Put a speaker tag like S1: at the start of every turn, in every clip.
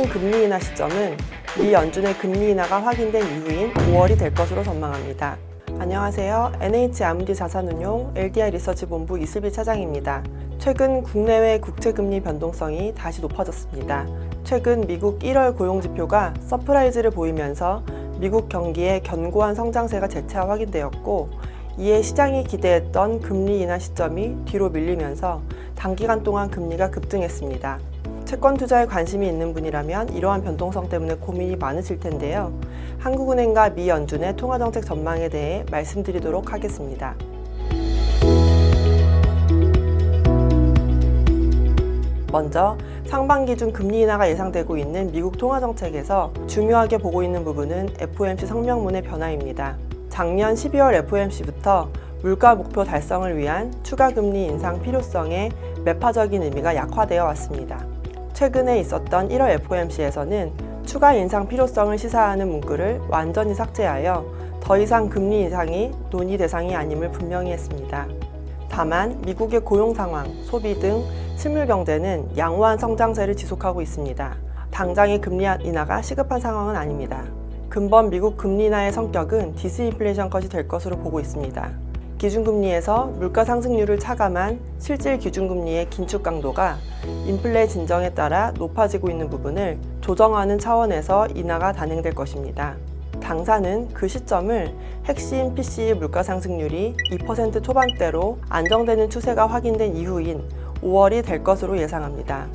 S1: 금리 인하 시점은 미 연준의 금리 인하가 확인된 이후인 5월이 될 것으로 전망합니다. 안녕하세요. NH아무디 자산운용 LDI 리서치 본부 이슬비 차장입니다. 최근 국내외 국채금리 변동성이 다시 높아졌습니다. 최근 미국 1월 고용지표가 서프라이즈를 보이면서 미국 경기의 견고한 성장세가 재차 확인되었고, 이에 시장이 기대했던 금리 인하 시점이 뒤로 밀리면서 단기간 동안 금리가 급등했습니다. 채권 투자에 관심이 있는 분이라면 이러한 변동성 때문에 고민이 많으실 텐데요. 한국은행과 미 연준의 통화정책 전망에 대해 말씀드리도록 하겠습니다. 먼저 상반기 중 금리 인하가 예상되고 있는 미국 통화정책에서 중요하게 보고 있는 부분은 FOMC 성명문의 변화입니다. 작년 12월 FOMC부터 물가 목표 달성을 위한 추가 금리 인상 필요성의 매파적인 의미가 약화되어 왔습니다. 최근에 있었던 1월 FOMC에서는 추가 인상 필요성을 시사하는 문구를 완전히 삭제하여 더 이상 금리 인상이 논의 대상이 아님을 분명히 했습니다. 다만 미국의 고용 상황, 소비 등 실물 경제는 양호한 성장세를 지속하고 있습니다. 당장의 금리 인하가 시급한 상황은 아닙니다. 근본 미국 금리 인하의 성격은 디스인플레이션 컷이 될 것으로 보고 있습니다. 기준금리에서 물가 상승률을 차감한 실질 기준금리의 긴축 강도가 인플레 진정에 따라 높아지고 있는 부분을 조정하는 차원에서 인하가 단행될 것입니다. 당사는 그 시점을 핵심 PCE 물가 상승률이 2% 초반대로 안정되는 추세가 확인된 이후인 5월이 될 것으로 예상합니다.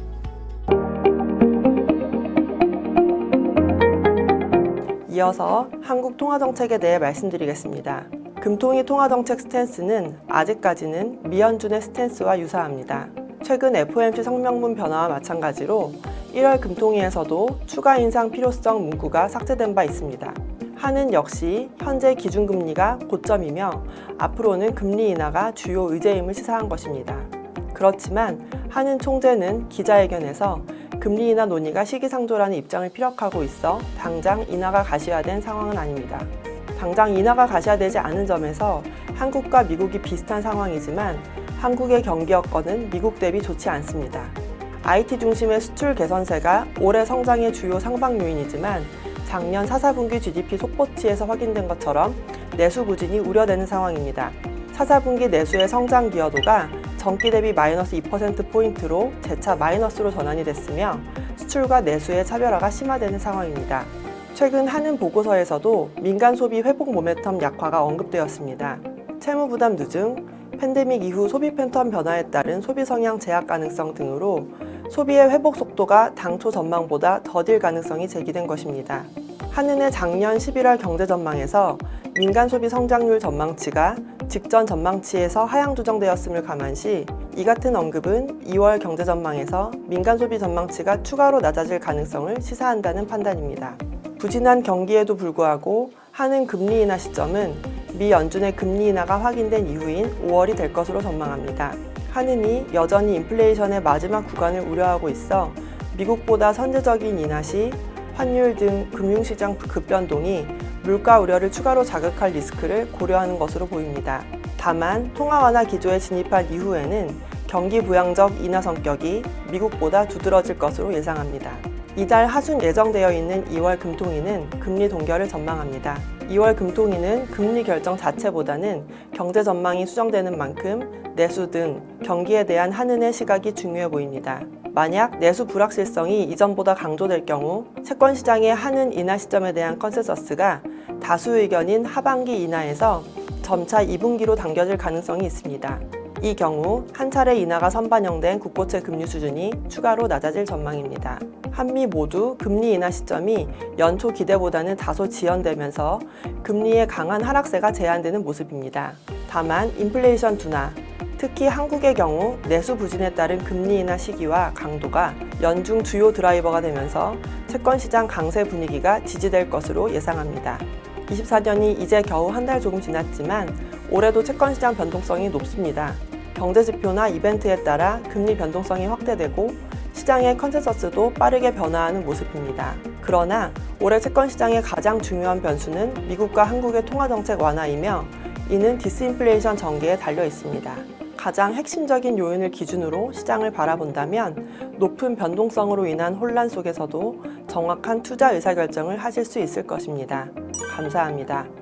S1: 이어서 한국 통화정책에 대해 말씀드리겠습니다. 금통위 통화정책 스탠스는 아직까지는 미 연준의 스탠스와 유사합니다. 최근 FOMC 성명문 변화와 마찬가지로 1월 금통위에서도 추가 인상 필요성 문구가 삭제된 바 있습니다. 한은 역시 현재 기준금리가 고점이며 앞으로는 금리 인하가 주요 의제임을 시사한 것입니다. 그렇지만 한은 총재는 기자회견에서 금리 인하 논의가 시기상조라는 입장을 피력하고 있어 당장 인하가 가시화된 상황은 아닙니다. 당장 인하가 가시화되지 않은 점에서 한국과 미국이 비슷한 상황이지만 한국의 경기 여건은 미국 대비 좋지 않습니다. IT 중심의 수출 개선세가 올해 성장의 주요 상박 요인이지만 작년 4사분기 GDP 속보치에서 확인된 것처럼 내수 부진이 우려되는 상황입니다. 4사분기 내수의 성장 기여도가 전기 대비 마이너스 2%포인트로 재차 마이너스로 전환이 됐으며 수출과 내수의 차별화가 심화되는 상황입니다. 최근 한은 보고서에서도 민간 소비 회복 모멘텀 약화가 언급되었습니다. 채무 부담 누증, 팬데믹 이후 소비 패턴 변화에 따른 소비 성향 제약 가능성 등으로 소비의 회복 속도가 당초 전망보다 더딜 가능성이 제기된 것입니다. 한은의 작년 11월 경제 전망에서 민간 소비 성장률 전망치가 직전 전망치에서 하향 조정되었음을 감안시 이 같은 언급은 2월 경제 전망에서 민간 소비 전망치가 추가로 낮아질 가능성을 시사한다는 판단입니다. 부진한 경기에도 불구하고 한은 금리 인하 시점은 미 연준의 금리 인하가 확인된 이후인 5월이 될 것으로 전망합니다. 한은이 여전히 인플레이션의 마지막 구간을 우려하고 있어 미국보다 선제적인 인하 시 환율 등 금융시장 급변동이 물가 우려를 추가로 자극할 리스크를 고려하는 것으로 보입니다. 다만 통화 완화 기조에 진입한 이후에는 경기 부양적 인하 성격이 미국보다 두드러질 것으로 예상합니다. 이달 하순 예정되어 있는 2월 금통위는 금리 동결을 전망합니다. 2월 금통위는 금리 결정 자체보다는 경제 전망이 수정되는 만큼 내수 등 경기에 대한 한은의 시각이 중요해 보입니다. 만약 내수 불확실성이 이전보다 강조될 경우 채권 시장의 한은 인하 시점에 대한 컨센서스가 다수 의견인 하반기 인하에서 점차 2분기로 당겨질 가능성이 있습니다. 이 경우 한 차례 인하가 선반영된 국고채 금리 수준이 추가로 낮아질 전망입니다. 한미 모두 금리 인하 시점이 연초 기대보다는 다소 지연되면서 금리의 강한 하락세가 제한되는 모습입니다. 다만 인플레이션 둔화, 특히 한국의 경우 내수 부진에 따른 금리 인하 시기와 강도가 연중 주요 드라이버가 되면서 채권 시장 강세 분위기가 지지될 것으로 예상합니다. 24년이 이제 겨우 한 달 조금 지났지만 올해도 채권 시장 변동성이 높습니다. 경제 지표나 이벤트에 따라 금리 변동성이 확대되고 시장의 컨센서스도 빠르게 변화하는 모습입니다. 그러나 올해 채권 시장의 가장 중요한 변수는 미국과 한국의 통화정책 완화이며 이는 디스인플레이션 전개에 달려 있습니다. 가장 핵심적인 요인을 기준으로 시장을 바라본다면 높은 변동성으로 인한 혼란 속에서도 정확한 투자 의사결정을 하실 수 있을 것입니다. 감사합니다.